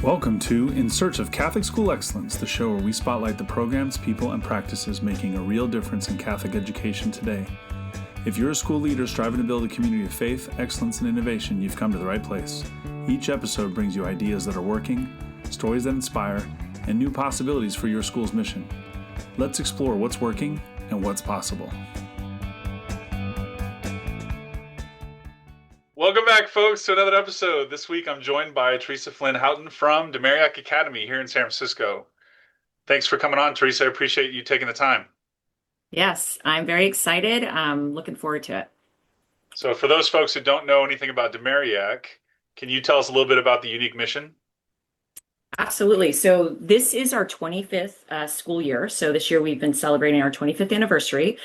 Welcome to In Search of Catholic School Excellence, the show where we spotlight the programs, people, and practices making a real difference in Catholic education today. If you're a school leader striving to build a community of faith, excellence, and innovation, you've come to the right place. Each episode brings you ideas that are working, stories that inspire, and new possibilities for your school's mission. Let's explore what's working and what's possible. Welcome back, folks, to another episode. This week, I'm joined by Theresa Flynn Houghton from Marillac Academy here in San Francisco. Thanks for coming on, Theresa. I appreciate you taking the time. Yes, I'm very excited. I'm looking forward to it. So for those folks who don't know anything about Marillac, can you tell us a little bit about the unique mission? Absolutely. So this is our 25th school year. So this year we've been celebrating our 25th anniversary,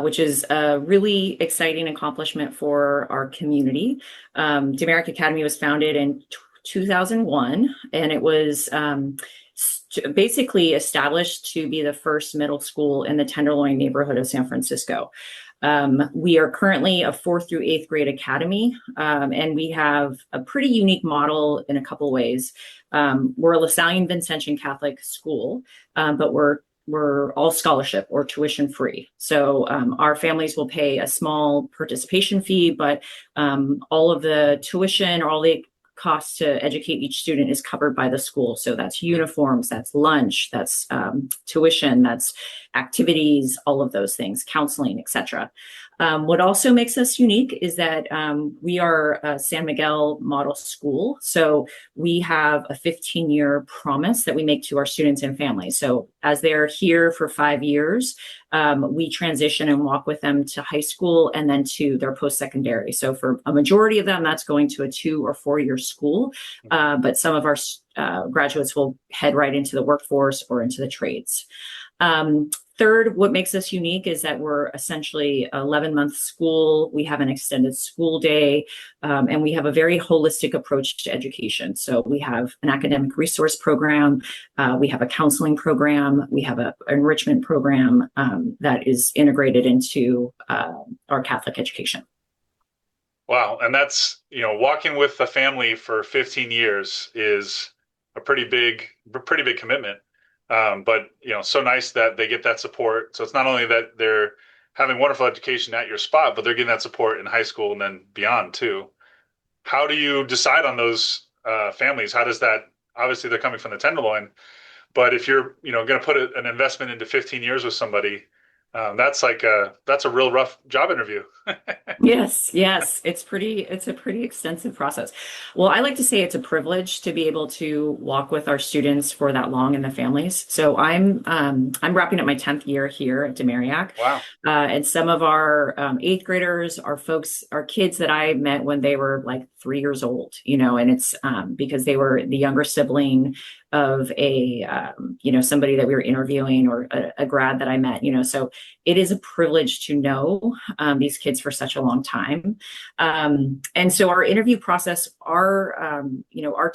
which is a really exciting accomplishment for our community. Marillac Academy was founded in 2001, and it was basically established to be the first middle school in the Tenderloin neighborhood of San Francisco. We are currently a 4th through 8th grade academy, and we have a pretty unique model in a couple ways. We're a Lasallian Vincentian Catholic school, but we're all scholarship or tuition free. So our families will pay a small participation fee, but all of the tuition or all the costs to educate each student is covered by the school. So that's uniforms, that's lunch, that's tuition, that's activities, all of those things, counseling, etc. What also makes us unique is that we are a San Miguel model school. So we have a 15-year promise that we make to our students and families. So as they're here for 5 years, we transition and walk with them to high school and then to their post-secondary. So for a majority of them, that's going to a 2 or 4 year school. But some of our graduates will head right into the workforce or into the trades. Third, what makes us unique is that we're essentially an 11-month school. We have an extended school day, and we have a very holistic approach to education. So we have an academic resource program, we have a counseling program, we have an enrichment program that is integrated into our Catholic education. Wow, and that's, walking with a family for 15 years is a pretty big commitment. But so nice that they get that support. So it's not only that they're having wonderful education at your spot, but they're getting that support in high school and then beyond too. How do you decide on those families? How does that? Obviously, they're coming from the Tenderloin, but if you're going to put an investment into 15 years with somebody, that's a real rough job interview. Yes. It's a pretty extensive process. Well, I like to say it's a privilege to be able to walk with our students for that long and the families. So I'm wrapping up my 10th year here at Marillac. Wow. And some of our 8th graders are kids that I met when they were like 3 years old, and it's because they were the younger sibling of a somebody that we were interviewing or a grad that I met, so it is a privilege to know these kids for such a long time. And so our interview process, our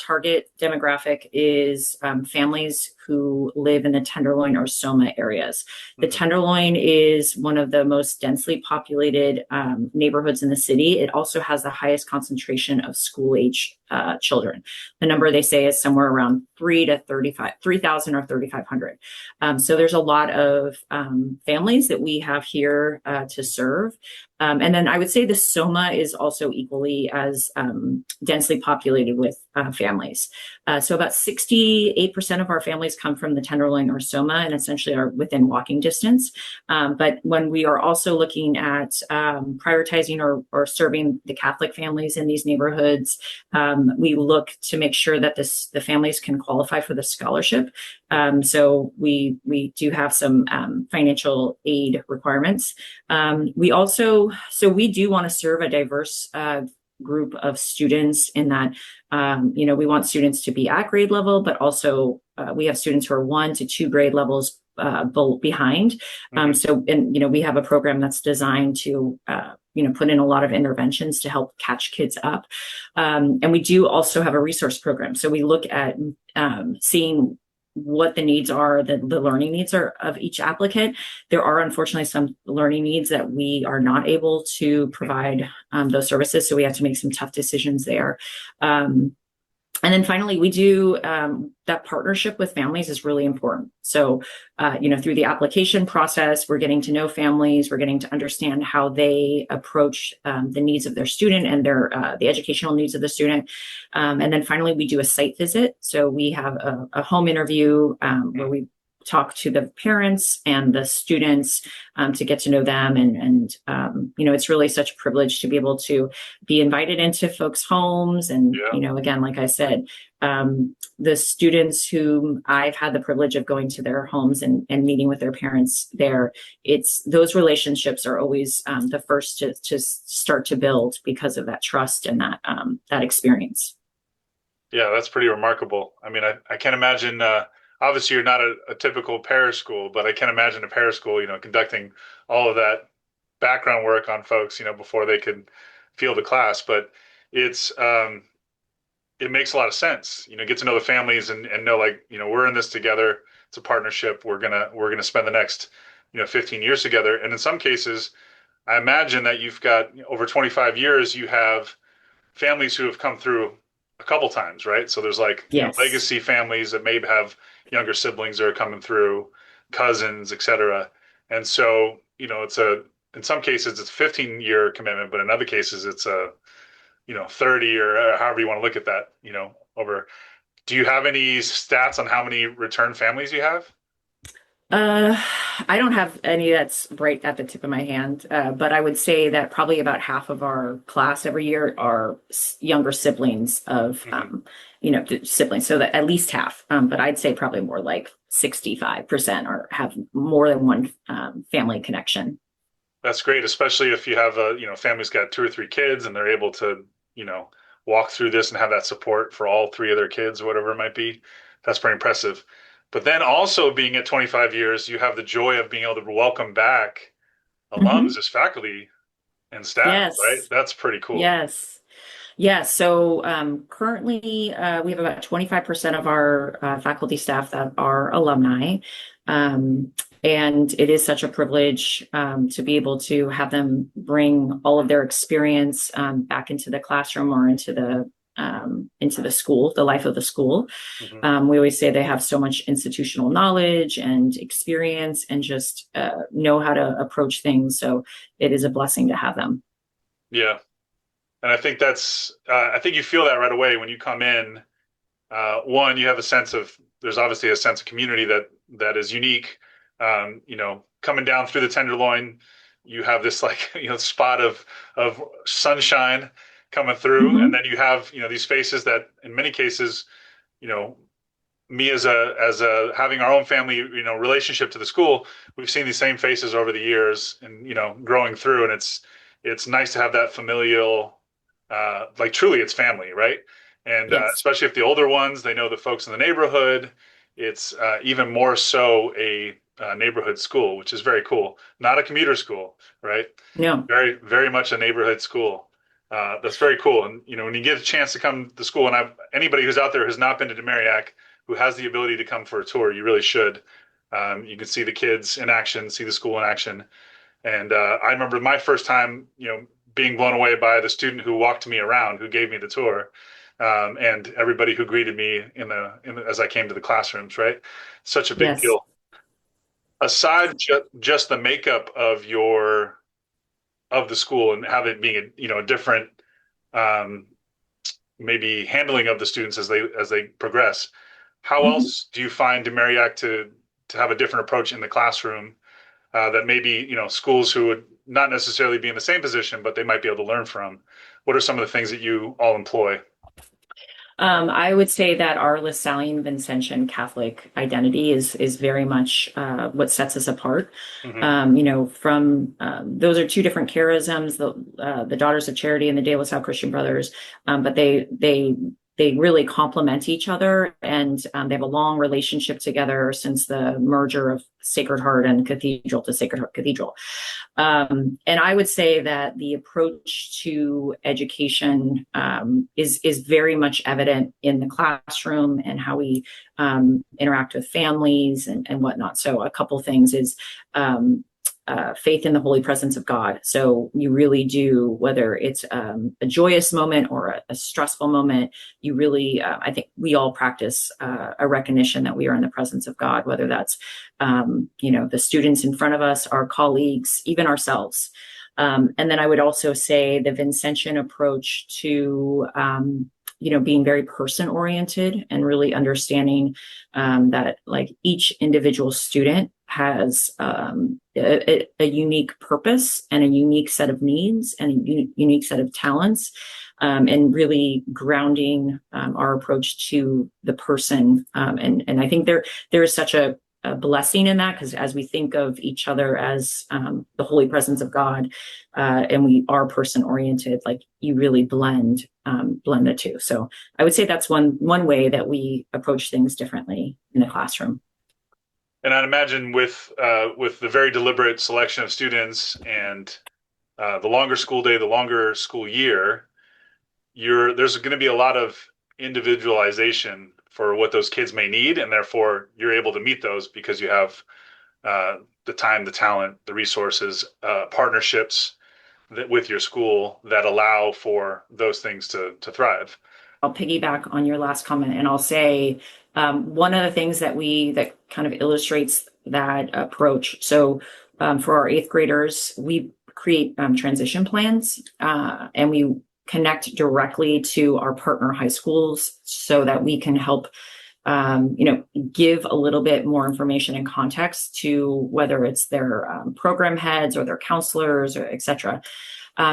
target demographic is families who live in the Tenderloin or Soma areas. The Tenderloin is one of the most densely populated neighborhoods in the city. It also has the highest concentration of school-age children. The number they say is somewhere around 3,000 or 3,500. So there's a lot of families that we have here to serve. And then I would say the Soma is also equally as densely populated with families. So about 68% of our families come from the Tenderloin or Soma and essentially are within walking distance. But when we are also looking at prioritizing or serving the Catholic families in these neighborhoods, we look to make sure that the families can qualify for the scholarship. So we do have some financial aid requirements. We do want to serve a diverse group of students in that, we want students to be at grade level, but also we have students who are 1 to 2 grade levels behind. We have a program that's designed to, put in a lot of interventions to help catch kids up. And we do also have a resource program. So we look at seeing what the needs are, the learning needs are of each applicant. There are unfortunately some learning needs that we are not able to provide those services. So we have to make some tough decisions there. And then finally, we do that partnership with families is really important. So, through the application process, we're getting to know families, we're getting to understand how they approach the needs of their student and the educational needs of the student. And then finally, we do a site visit. So we have a home interview where we talk to the parents and the students to get to know them. And it's really such a privilege to be able to be invited into folks' homes. And, Yeah. again, like I said, the students whom I've had the privilege of going to their homes and meeting with their parents there, it's those relationships are always the first to start to build because of that trust and that experience. Yeah, that's pretty remarkable. I mean, I can't imagine. Obviously, you're not a typical parish school, but I can imagine a parish school, conducting all of that background work on folks, before they could feel the class. But it's it makes a lot of sense. Get to know the families and know, like, we're in this together. It's a partnership. We're gonna spend the next 15 years together. And in some cases, I imagine that you've got over 25 years. You have families who have come through a couple times, right? So there's like Yes. legacy families that maybe have younger siblings that are coming through, cousins, etc. And so it's a in some cases it's a 15-year commitment, but in other cases it's a 30 or however you want to look at that. Over. Do you have any stats on how many return families you have? Uh, I don't have any that's right at the tip of my hand, but I would say that probably about half of our class every year are younger siblings of, Hmm. siblings. So that at least half, but I'd say probably more like 65% or have more than one family connection. That's great, especially if you have a family's got two or three kids and they're able to you know walk through this and have that support for all three of their kids, or whatever it might be. That's pretty impressive. But then also being at 25 years, you have the joy of being able to welcome back alums Hmm. as faculty and staff, right? Yes. That's pretty cool. Yes. Yeah, so currently we have about 25% of our faculty staff that are alumni. Um, and it is such a privilege to be able to have them bring all of their experience back into the classroom or into the school, the life of the school. Hmm. We always say they have so much institutional knowledge and experience and just know how to approach things. So it is a blessing to have them. Yeah. And I think I think you feel that right away when you come in. One, you have a sense of, there's obviously a sense of community that is unique. Coming down through the Tenderloin, you have this, like, spot of sunshine coming through, and Hmm. then you have these faces that in many cases, you know me as a having our own family relationship to the school, we've seen these same faces over the years, and growing through, and it's nice to have that familial, like, truly it's family, right? And Yes. especially if the older ones, they know the folks in the neighborhood. It's even more so a neighborhood school, which is very cool. Not a commuter school, right? No. Very, very much a neighborhood school. That's very cool. And when you get a chance to come to school, and anybody who's out there who's not been to Marillac, who has the ability to come for a tour, you really should. You can see the kids in action, see the school in action. And I remember my first time, being blown away by the student who walked me around, who gave me the tour, and everybody who greeted me as I came to the classrooms. Right, such a big Yes. deal. Aside just the makeup of the school and have it being a different, um, maybe handling of the students as they progress. How Mhm. else do you find Demariac to have a different approach in the classroom, that maybe schools who would not necessarily be in the same position, but they might be able to learn from? What are some of the things that you all employ? I would say that our Lasallian Vincentian Catholic identity is very much what sets us apart. Hmm. From those are two different charisms, the Daughters of Charity and the De La Salle Christian Brothers, but they really complement each other, and they have a long relationship together since the merger of Sacred Heart and Cathedral to Sacred Heart Cathedral. And I would say that the approach to education is very much evident in the classroom and how we interact with families and whatnot. So a couple things is faith in the holy presence of God. So you really do, whether it's a joyous moment or a stressful moment, you really, I think we all practice a recognition that we are in the presence of God, whether that's, the students in front of us, our colleagues, even ourselves. And then I would also say the Vincentian approach to, being very person oriented and really understanding that like each individual student has a unique purpose and a unique set of needs and a unique set of talents, and really grounding our approach to the person. And I think there is such a blessing in that, because as we think of each other as the holy presence of God, and we are person oriented, like you really blend the two. So I would say that's one way that we approach things differently in the classroom. And I'd imagine with the very deliberate selection of students and the longer school day, the longer school year, there's going to be a lot of individualization for what those kids may need, and therefore you're able to meet those because you have the time, the talent, the resources, partnerships with your school that allow for those things to thrive. I'll piggyback on your last comment, and I'll say one of the things that kind of illustrates that approach. So for our eighth graders, we create transition plans, and we connect directly to our partner high schools so that we can help give a little bit more information and context to whether it's their program heads or their counselors, or et cetera.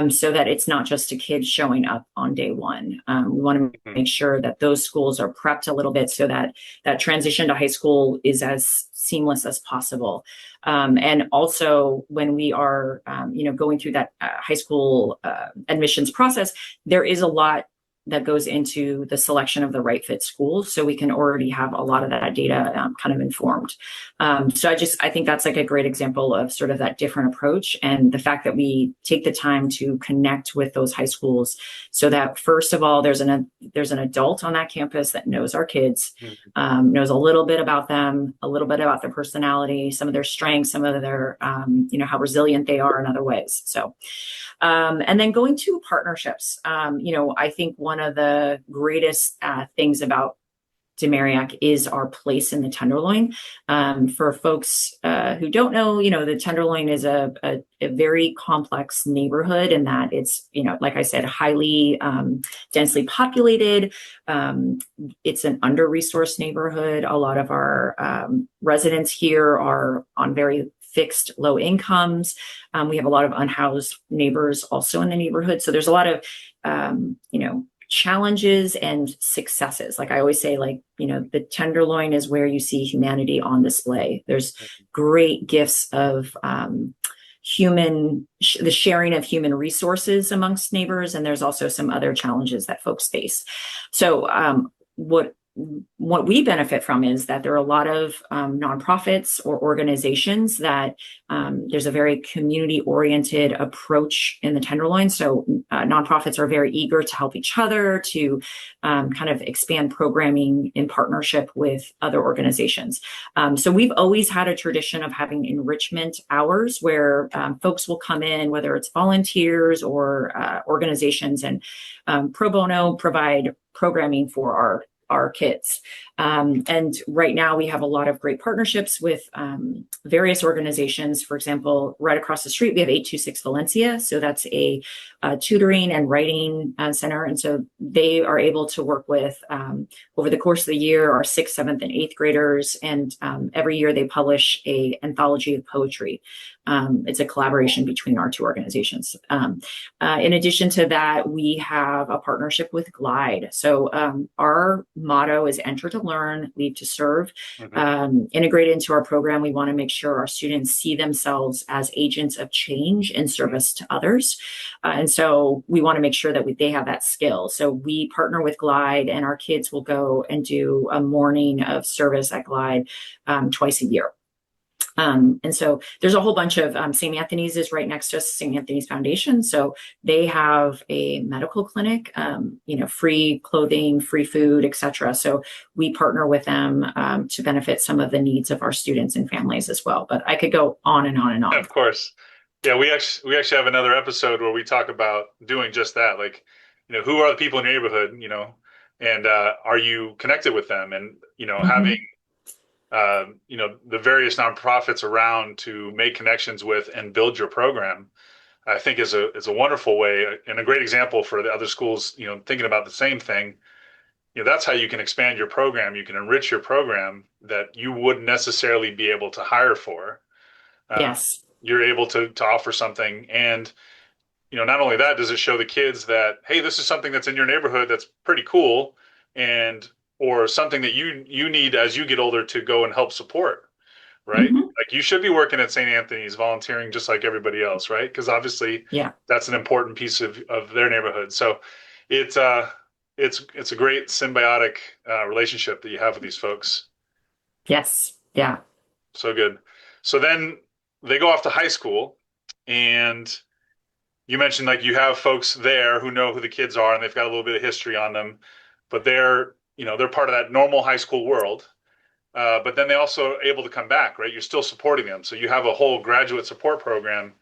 So that it's not just a kid showing up on day one. We want to make sure that those schools are prepped a little bit so that that transition to high school is as seamless as possible. And also when we are, going through that high school admissions process, there is a lot that goes into the selection of the right fit school. So we can already have a lot of that data kind of informed. So I think that's like a great example of sort of that different approach, and the fact that we take the time to connect with those high schools so that first of all, there's an adult on that campus that knows our kids, knows a little bit about them, a little bit about their personality, some of their strengths, some of their, how resilient they are in other ways. So, and then going to partnerships, I think one of the greatest things about Marillac is our place in the Tenderloin. For folks who don't know, the Tenderloin is a very complex neighborhood in that it's, like I said, highly densely populated. It's an under-resourced neighborhood. A lot of our residents here are on very fixed low incomes. We have a lot of unhoused neighbors also in the neighborhood. So there's a lot of, challenges and successes. Like I always say, the Tenderloin is where you see humanity on display. There's great gifts of the sharing of human resources amongst neighbors. And there's also some other challenges that folks face. So what we benefit from is that there are a lot of nonprofits or organizations that there's a very community-oriented approach in the Tenderloin. So nonprofits are very eager to help each other, to kind of expand programming in partnership with other organizations. So we've always had a tradition of having enrichment hours where folks will come in, whether it's volunteers or organizations, and pro bono provide programming for our kids. And right now we have a lot of great partnerships with various organizations. For example, right across the street, we have 826 Valencia. So that's a tutoring and writing center. And so they are able to work with, over the course of the year, our 6th, 7th, and 8th graders. And every year they publish an anthology of poetry. It's a collaboration between our two organizations. In addition to that, we have a partnership with Glide. So our motto is enter to learn, leave to serve. Integrated into our program, we want to make sure our students see themselves as agents of change in service to others. And so we want to make sure that they have that skill. So we partner with Glide, and our kids will go and do a morning of service at Glide twice a year. And so there's a whole bunch of St. Anthony's is right next to us, St. Anthony's Foundation. So they have a medical clinic, free clothing, free food, etc. So we partner with them to benefit some of the needs of our students and families as well. But I could go on and on and on. Of course. Yeah, we actually have another episode where we talk about doing just that. Like, who are the people in your neighborhood, and are you connected with them? And, having, Mm-hmm. the various nonprofits around to make connections with and build your program, I think is a wonderful way and a great example for the other schools, thinking about the same thing. That's how you can expand your program. You can enrich your program that you wouldn't necessarily be able to hire for. Uh, Yes. you're able to offer something, and not only that, does it show the kids that, hey, this is something that's in your neighborhood that's pretty cool, and or something that you need as you get older to go and help support, right? Mm-hmm. Like, you should be working at St. Anthony's volunteering just like everybody else, right? Because obviously Yeah. that's an important piece of their neighborhood. So it's it's a great symbiotic relationship that you have with these folks. Yes. Yeah. So good. So then they go off to high school, and you mentioned, like, you have folks there who know who the kids are and they've got a little bit of history on them, but they're part of that normal high school world. But then they also able to come back, right? You're still supporting them. So you have a whole graduate support program,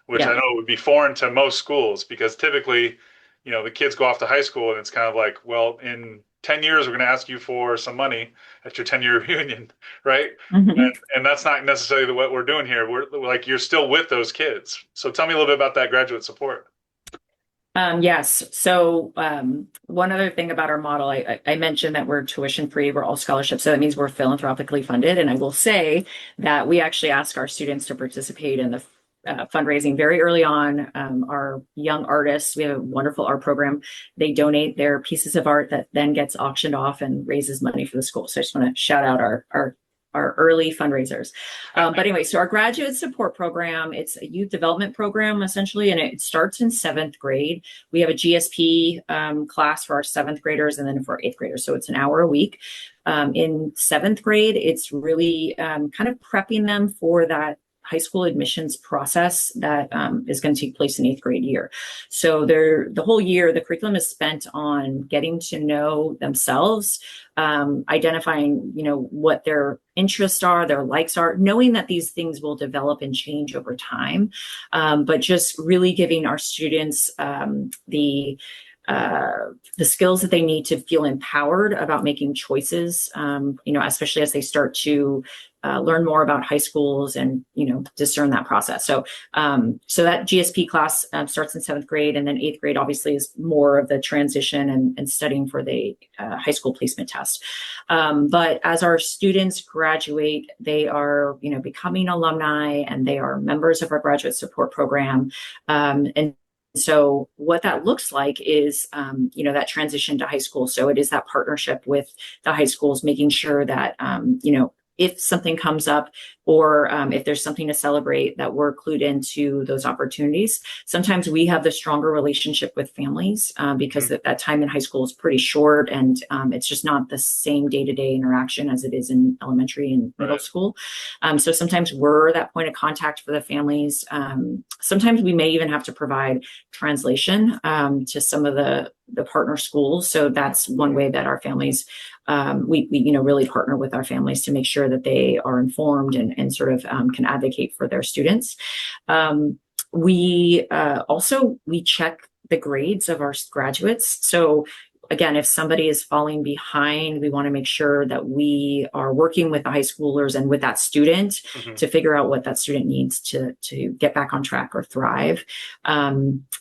which I Yeah. know would be foreign to most schools, because typically, the kids go off to high school and it's kind of like, well, in 10 years, we're going to ask you for some money at your 10-year reunion, right? Mm-hmm. And that's not necessarily what we're doing here. We're like, you're still with those kids. So tell me a little bit about that graduate support. Yes. So one other thing about our model, I mentioned that we're tuition free, we're all scholarships. So that means we're philanthropically funded. And I will say that we actually ask our students to participate in the fundraising very early on. Our young artists, we have a wonderful art program. They donate their pieces of art that then gets auctioned off and raises money for the school. So I just want to shout out our early fundraisers. But anyway, so our graduate support program, it's a youth development program essentially, and it starts in seventh grade. We have a GSP class for our seventh graders and then for eighth graders. So it's an hour a week. In seventh grade, it's really kind of prepping them for that high school admissions process that is going to take place in eighth grade year. So the whole year, the curriculum is spent on getting to know themselves, identifying, what their interests are, their likes are, knowing that these things will develop and change over time, but just really giving our students the skills that they need to feel empowered about making choices, especially as they start to learn more about high schools and, discern that process. So that GSP class starts in seventh grade, and then eighth grade obviously is more of the transition and studying for the high school placement test. But as our students graduate, they are, becoming alumni, and they are members of our graduate support program. And so what that looks like is, that transition to high school. So it is that partnership with the high schools, making sure that, if something comes up, or if there's something to celebrate, that we're clued into those opportunities. Sometimes we have the stronger relationship with families because that time in high school is pretty short, and it's just not the same day-to-day interaction as it is in elementary and middle school. So sometimes we're that point of contact for the families. Sometimes we may even have to provide translation to some of the partner schools. So that's one way that our families, we really partner with our families to make sure that they are informed and sort of can advocate for their students. We check the grades of our graduates. So again, if somebody is falling behind, we want to make sure that we are working with the high schoolers and with that student to figure out what that student needs to get back on track or thrive.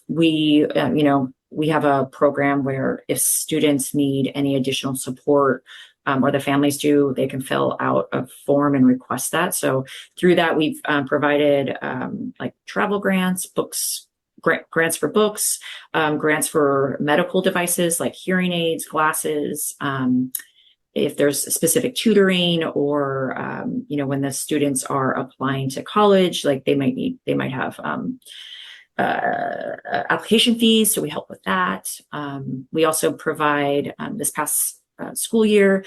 We have a program where if students need any additional support, or the families do, they can fill out a form and request that. So through that, we've provided like travel grants, grants for books, grants for medical devices like hearing aids, glasses. If there's specific tutoring, or when the students are applying to college, like they might have application fees, so we help with that. We also provide this past school year,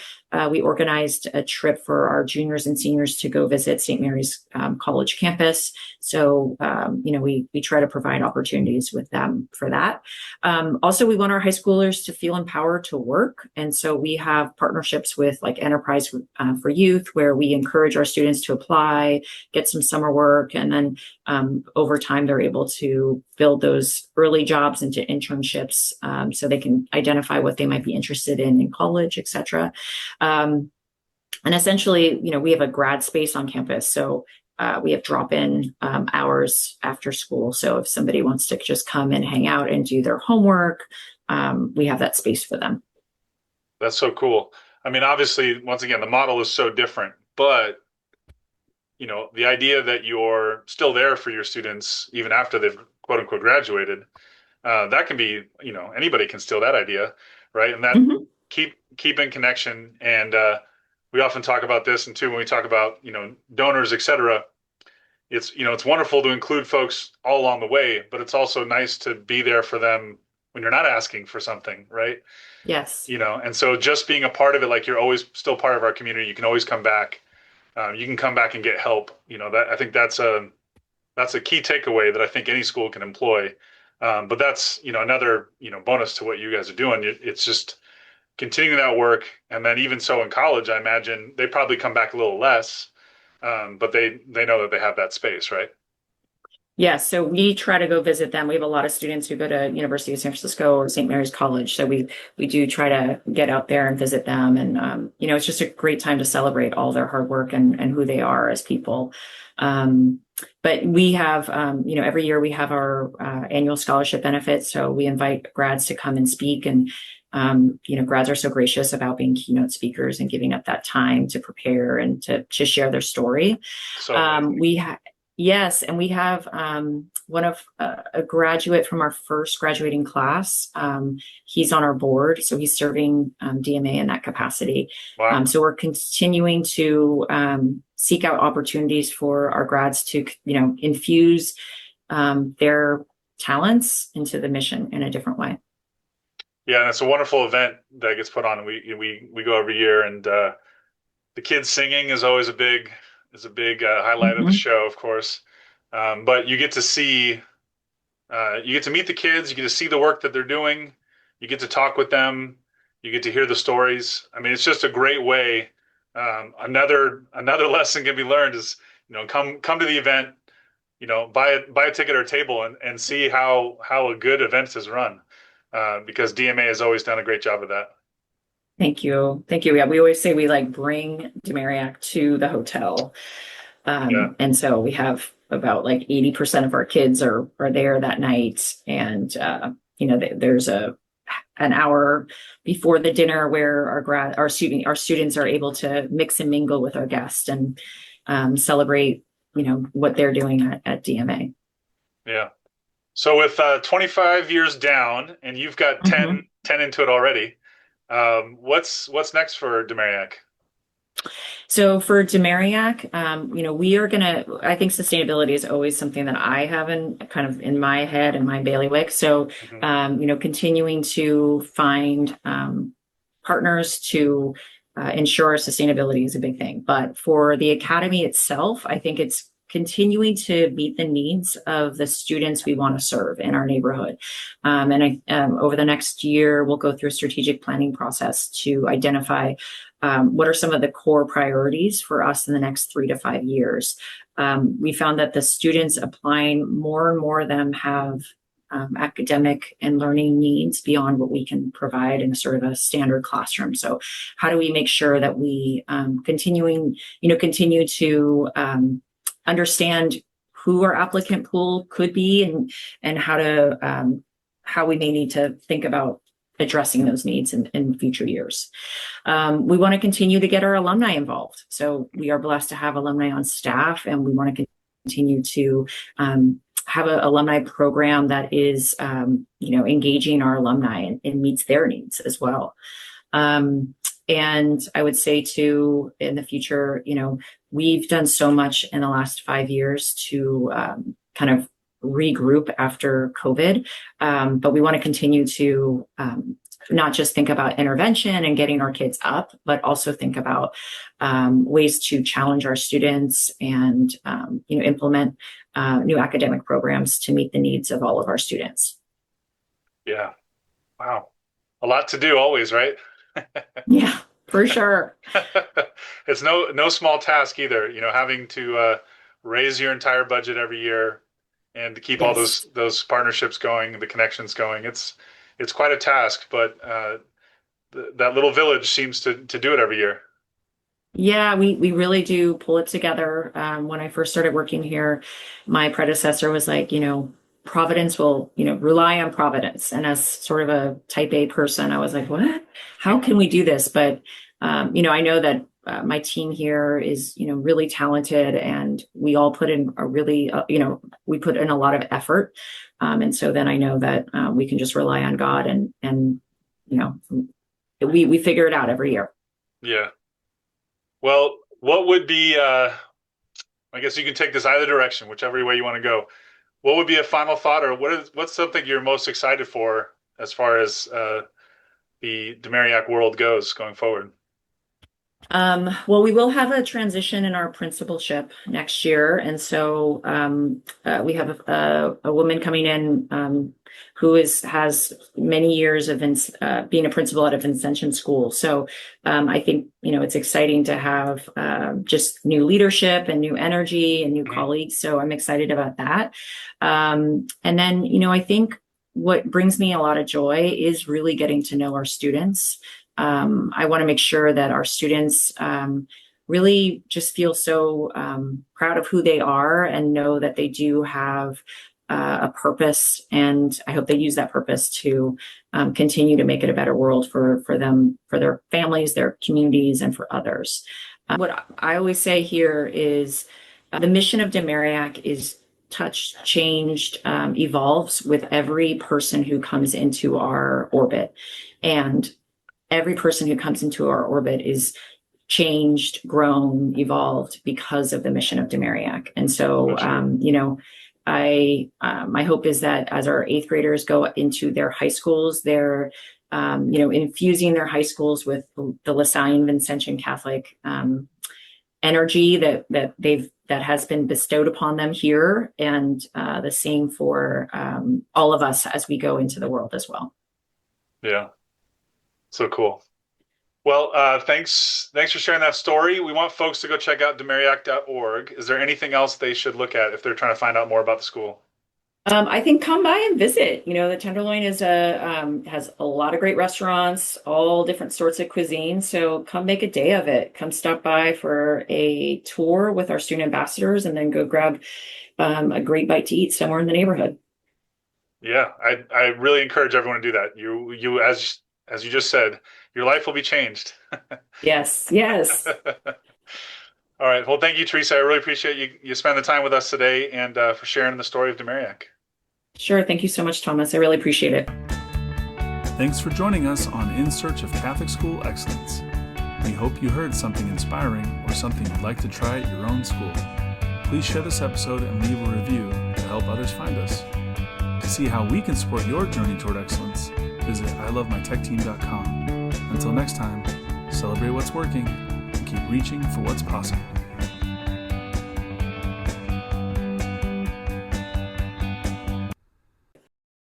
we organized a trip for our juniors and seniors to go visit St. Mary's College campus. So, we try to provide opportunities with them for that. Also, we want our high schoolers to feel empowered to work. And so we have partnerships with like Enterprise for Youth, where we encourage our students to apply, get some summer work, and then over time, they're able to build those early jobs into internships, so they can identify what they might be interested in college, et cetera. And essentially, we have a grad space on campus. So we have drop-in hours after school. So if somebody wants to just come and hang out and do their homework, we have that space for them. That's so cool. I mean, obviously, once again, the model is so different, but the idea that you're still there for your students even after they've quote unquote graduated, that can be, anybody can steal that idea, right? And that Mm-hmm. keep in connection. And we often talk about this, and too, when we talk about, donors, et cetera, it's wonderful to include folks all along the way, but it's also nice to be there for them when you're not asking for something, right? Yes. And so just being a part of it, like you're always still part of our community, you can always come back. You can come back and get help. That I think that's a key takeaway that I think any school can employ. But that's another bonus to what you guys are doing. It's just continuing that work, and then even so in college, I imagine they probably come back a little less, but they know that they have that space, right? Yes, so we try to go visit them. We have a lot of students who go to University of San Francisco or St. Mary's College. So we do try to get out there and visit them. And, it's just a great time to celebrate all their hard work and who they are as people. But we have, every year we have our annual scholarship benefit. So we invite grads to come and speak. And, grads are so gracious about being keynote speakers and giving up that time to prepare and to share their story. So Yes, and we have one of a graduate from our first graduating class. He's on our board, so he's serving DMA in that capacity. wow. So we're continuing to seek out opportunities for our grads to, infuse their talents into the mission in a different way. Yeah, and it's a wonderful event that gets put on. We go every year, and the kids singing is always a big highlight of the Mm-hmm. show, of course. But you get to see, you get to meet the kids, you get to see the work that they're doing, you get to talk with them, you get to hear the stories. I mean, it's just a great way. Another lesson can be learned is, come to the event, buy a ticket or a table and see how a good event is run, because DMA has always done a great job of that. Thank you. Thank you. Yeah, we always say we bring Marillac to the hotel. Yeah. And so we have about 80% of our kids are there that night. And, there's an hour before the dinner where our students are able to mix and mingle with our guests and celebrate, what they're doing at DMA. Yeah. So with 25 years down, and you've got Mm-hmm. 10 into it already, what's next for Demariac? So for Demariac, we are I think sustainability is always something that I have in my head and my bailiwick. So, Mhm. continuing to find partners to ensure sustainability is a big thing. But for the academy itself, I think it's continuing to meet the needs of the students we want to serve in our neighborhood. Over the next year, we'll go through a strategic planning process to identify what are some of the core priorities for us in the next 3 to 5 years. We found that the students applying, more and more of them have academic and learning needs beyond what we can provide in a sort of a standard classroom. So how do we make sure that we continue to understand who our applicant pool could be and how we may need to think about addressing those needs in future years. We want to continue to get our alumni involved. So we are blessed to have alumni on staff, and we want to continue to have an alumni program that is, engaging our alumni and meets their needs as well. And I would say too, in the future, we've done so much in the last 5 years to kind of regroup after COVID, but we want to continue to not just think about intervention and getting our kids up, but also think about ways to challenge our students and implement new academic programs to meet the needs of all of our students. Yeah. Wow. A lot to do always, right? Yeah, for sure. It's no small task either, having to raise your entire budget every year and to keep all Yes. those partnerships going, the connections going. It's quite a task, but that little village seems to do it every year. Yeah, we really do pull it together. When I first started working here, my predecessor was like, Providence will, rely on Providence. And as sort of a type A person, I was like, what? How can we do this? But, I know that my team here is, really talented, and we all put in a really, we put in a lot of effort. And so then I know that we can just rely on God, and we figure it out every year. Yeah. Well, what would be, I guess you can take this either direction, whichever way you want to go. What would be a final thought, or what's something you're most excited for as far as the Marillac world goes going forward? Well, we will have a transition in our principalship next year. And so we have a woman coming in who has many years of being a principal at a Vincentian school. So I think, it's exciting to have just new leadership and new energy and new colleagues. So I'm excited about that. And then, I think what brings me a lot of joy is really getting to know our students. I want to make sure that our students really just feel so proud of who they are and know that they do have a purpose. And I hope they use that purpose to continue to make it a better world for them, for their families, their communities, and for others. What I always say here is the mission of Marillac is touched, changed, evolves with every person who comes into our orbit. And every person who comes into our orbit is changed, grown, evolved because of the mission of Marillac. And so, my hope is that as our eighth graders go into their high schools, they're, infusing their high schools with the LaSalle Vincentian Catholic energy that has been bestowed upon them here, and the same for all of us as we go into the world as well. Yeah. So cool. Well, thanks for sharing that story. We want folks to go check out demarillac.org. Is there anything else they should look at if they're trying to find out more about the school? I think come by and visit. The Tenderloin has a lot of great restaurants, all different sorts of cuisine. So come make a day of it. Come stop by for a tour with our student ambassadors, and then go grab a great bite to eat somewhere in the neighborhood. Yeah, I really encourage everyone to do that. You as you just said, your life will be changed. Yes, yes. All right. Well, thank you, Theresa. I really appreciate you spending the time with us today, and for sharing the story of Marillac. Sure. Thank you so much, Thomas. I really appreciate it. Thanks for joining us on In Search of Catholic School Excellence. We hope you heard something inspiring or something you'd like to try at your own school. Please share this episode and leave a review to help others find us. To see how we can support your journey toward excellence, visit ilovemytechteam.com. Until next time, celebrate what's working and keep reaching for what's possible.